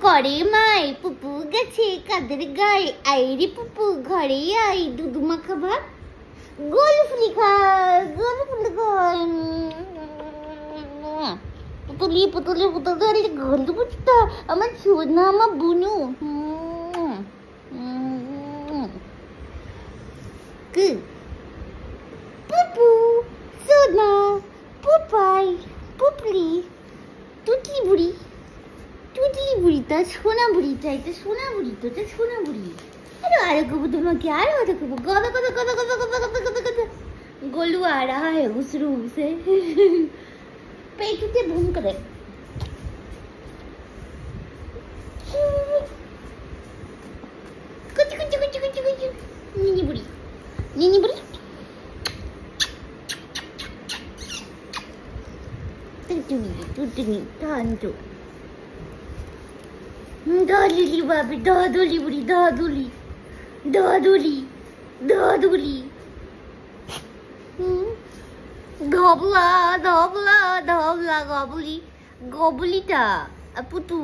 করে মাই পুপু গেছে কাদের গায়ে আইরে পুপু ঘরে আই দুধুমা খাবার গোল ফুলি খায় গোল ফুলি খায় পুতুলি পুতুলি পুতুলি গোল পুতুটা আমার সোনা আমার বুনু কি পুপু সোনা পুপাই পুপলি তুতলি বুড়ি তুতলি বুড়ি তা সোনা বুড়ি চাইতে সোনা বুড়ি তো সোনা বুড়ি আরে কবু তোমাকে আরো কথা কবু কথা কথা কথা কথা কথা কথা কথা কথা गोलू आ रहा है उस रूम से पेट से भूम करे कुछ कुछ कुछ कुछ कुछ नीनी बुड़ी तुटनी तांजो दादुली बाबी दादुली बुड़ी दादुली दादुली दादुली ধবলা ধবলা ধবলা গবলি গবলিটা পুতু